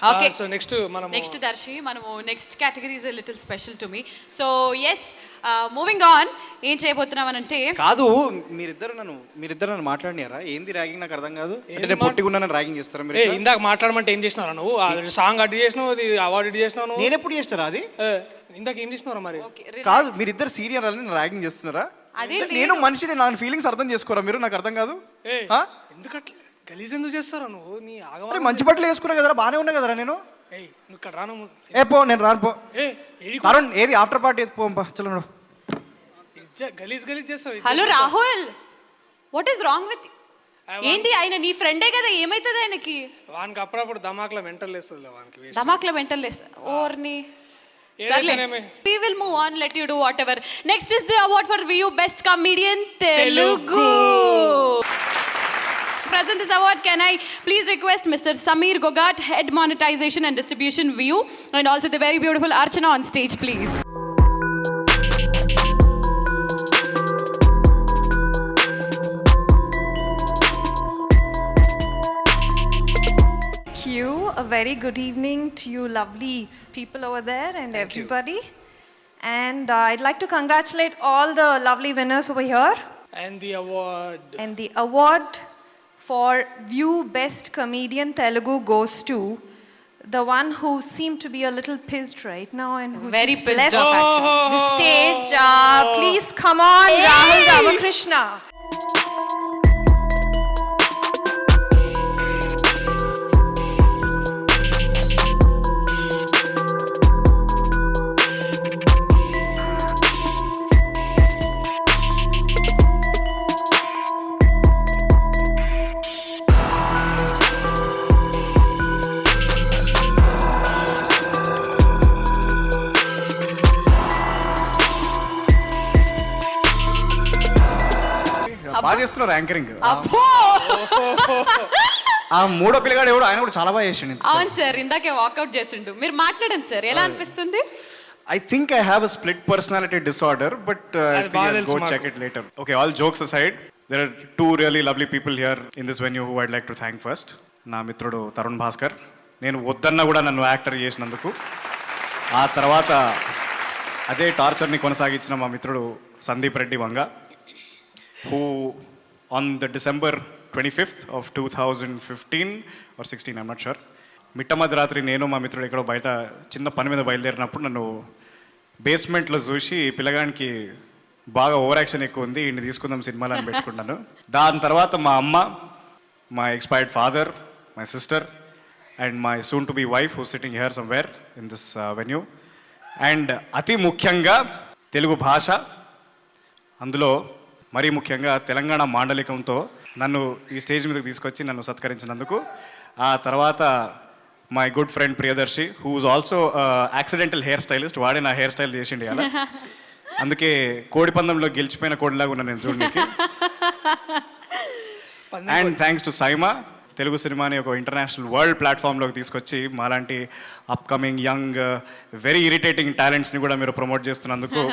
Okay. So next మనం next దర్శి మనము next category is little special to me. So yes moving on. ఏం చేయబోతున్నామనంటే కాదు, మీరిద్దరు నన్ను మాట్లాడినారా? ఏంది ర్యాగింగ్ నాకు అర్థం కాదు. అంటే నేను పొట్టిగున్నా ర్యాగింగ్ చేస్తారా మీరు? ఇందాక మాట్లాడమంటే ఏం చేసినారా నువ్వు? సాంగ్ అడ్డు చేసినావు, అది అవార్డు అడ్డు చేసినావు. నేను ఎప్పుడు చేస్తారా అది? ఇందాక ఏం చేసినారా మరి? కాదు, మీరిద్దరు సీనియర్ అని ర్యాగింగ్ చేస్తున్నారా? నేను మనిషిని, నా ఫీలింగ్స్ అర్థం చేసుకోరా మీరు? నాకు అర్థం కాదు. ఎందుకట్లా గలీజ్ ఎందుకు చేస్తారా నువ్వు? నీ ఆగమని మంచి బట్టలు వేసుకున్నా కదరా, బాగానే ఉన్నా కదరా నేను. నువ్వు ఇక్కడ రాను. పో, నేను రాను పో. కరుణ్ ఏది ఆఫ్టర్ పార్టీ పోంపా చలో. గలీజ్ చేస్తావు. Hello Rahul, what is wrong with? ఏంది ఆయన నీ ఫ్రెండే కదా, ఏమైతుంది ఆయనకి? వానికి అప్పుడప్పుడు ధమాక్లో మెంటల్ వేస్తుంది. వానికి ధమాక్లో మెంటల్ వేస్తుంది ఓర్ని. We will move on, let you do whatever. Next is the award for VU Best Comedian Telugu. Present this award, can I please request Mr. Sameer Gogat, Head Monetization and Distribution VU, and also the very beautiful Archana on stage, please. A very good evening to you lovely people over there and Thank everybody. And I'd like to congratulate all the lovely winners over here. And the award for View Best Comedian Telugu goes to the one who seemed to be a little pissed right now and who very just pissed left off actually. the stage. Please come on, Hey! Rahul Ramakrishna. బాగా చేస్తున్నారు anchoring. అబ్బో ఆ మూడో పిల్లగాడు ఎవడు, ఆయన కూడా చాలా బాగా చేసిండు. అవును సార్, ఇందాకే వాకౌట్ చేసిండు. మీరు మాట్లాడండి సార్, ఎలా అనిపిస్తుంది? I think I have a split personality disorder, but I think I'll go check it later. Okay, all jokes aside, there are two really lovely people here in this venue who I'd like to thank first. నా మిత్రుడు తరుణ్ భాస్కర్, నేను వద్దన్నా కూడా నన్ను actor చేసినందుకు. ఆ తర్వాత అదే టార్చర్ని కొనసాగించిన మా మిత్రుడు Sandeep Reddy Vanga, who on the December 25th of 2015 or 16, I'm not sure, మిట్ట మధ్యరాత్రి నేను మా మిత్రుడు ఎక్కడో బయట చిన్న పని మీద బయలుదేరినప్పుడు నన్ను బేస్మెంట్లో చూసి పిల్లగానికి బాగా ఓవర్ యాక్షన్ ఎక్కువ ఉంది, ఈయన్ని తీసుకుందాం సినిమాలో అని పెట్టుకున్నాను. దాని తర్వాత మా అమ్మ, మా expired father, my sister and my soon to be wife who sitting here somewhere in this venue. And అతి ముఖ్యంగా తెలుగు భాష, అందులో మరీ ముఖ్యంగా తెలంగాణ మాండలికంతో నన్ను ఈ స్టేజ్ మీదకి తీసుకొచ్చి నన్ను సత్కరించినందుకు. ఆ తర్వాత my good friend Priyadarshi, who is also accidental hair stylist. వాడే నా హెయిర్ స్టైల్ చేసిండి అలా, అందుకే కోడి పందంలో గెలిచిపోయిన కోడిలాగా ఉన్నా నేను చూడడానికి. And thanks to SIIMA, Telugu సినిమాని ఒక ఇంటర్నేషనల్ వరల్డ్ ప్లాట్ఫామ్లోకి తీసుకొచ్చి మాలాంటి అప్కమింగ్ యంగ్ వెరీ ఇరిటేటింగ్ టాలెంట్స్ని కూడా మీరు ప్రమోట్ చేస్తున్నందుకు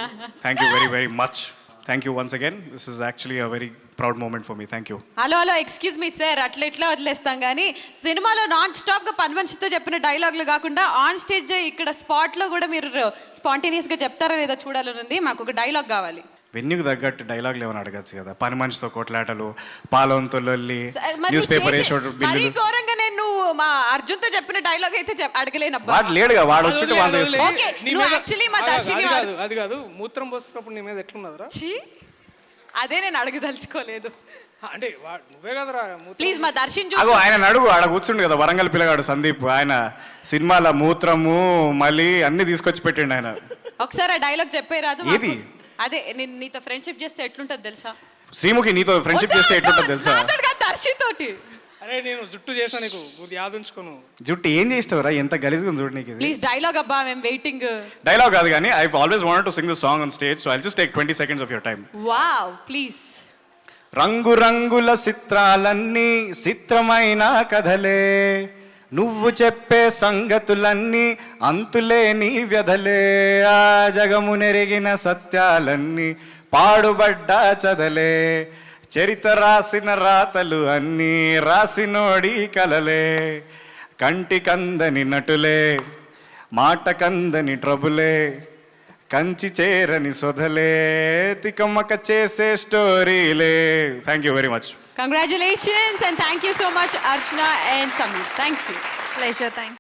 thank you very very much. Thank you once again. This is actually a very proud moment for me. Thank you. Hello excuse me sir, అట్లా ఎట్లా వదిలేస్తాం కానీ సినిమాలో నాన్ స్టాప్గా పని మనిషితో చెప్పిన డైలాగులు కాకుండా ఆన్ స్టేజ్ ఇక్కడ స్పాట్లో కూడా మీరు స్పాంటేనియస్గా చెప్తారా లేదా చూడాలనుంది. మాకు ఒక డైలాగ్ కావాలి. వెన్యూకి తగ్గట్టు డైలాగులు ఏమైనా అడగచ్చు కదా. పని మనిషితో కొట్లాటలు, పాలవంతో లొల్లి, న్యూస్ పేపర్ వేసేవాడు బిల్లు. ఘోరంగా నేను మా అర్జున్తో చెప్పిన డైలాగ్ అయితే అడగలేనబ్బా. వాడు లేడుగా, వాడు వచ్చి అది కాదు, మూత్రం పోస్తున్నప్పుడు నీ మీద ఎట్లున్నదిరా? అదే నేను అడగదలుచుకోలేదు. అంటే నువ్వే కదరా ప్లీజ్ మా దర్శన్ ఆయన నడుగు ఆడ కూర్చుండు కదా వరంగల్ పిల్లగాడు సందీప్, ఆయన సినిమాల మూత్రము మళ్ళీ అన్ని తీసుకొచ్చి పెట్టిండు ఆయన. ఒకసారి ఆ డైలాగ్ చెప్పే రాదు? ఏది? అదే నేను నీతో ఫ్రెండ్షిప్ చేస్తే ఎట్లుంటది తెలుసా? శ్రీముఖి నీతో ఫ్రెండ్షిప్ చేస్తే ఎట్లుంటది తెలుసా? దర్శన్ తోటి. అరే నేను జుట్టు చేసా, నీకు యాదుంచుకోను. జుట్టు ఏం చేస్తావురా, ఎంత గలీజ్గా ఉంది చూడు నీకు. ప్లీజ్ డైలాగ్ అబ్బా, మేము వెయిటింగ్. డైలాగ్ కాదు కానీ I always wanted to sing this song on stage, so I'll just take 20 seconds of your time. Wow please. రంగు రంగుల చిత్రాలన్నీ చిత్రమైన కథలే, నువ్వు చెప్పే సంగతులన్నీ అంతులేని వ్యధలే, ఆ జగము నెరిగిన సత్యాలన్నీ పాడుబడ్డ చదలే, చరిత రాసిన రాతలు అన్నీ రాసినోడి కలలే, కంటి కందని నటులే మాట కందని ట్రబులే కంచి చేరని సొదలే తికమక చేసే స్టోరీలే. Thank you very much. Congratulations and thank you so much Archana and Sameer. Thank you. Pleasure, thank you.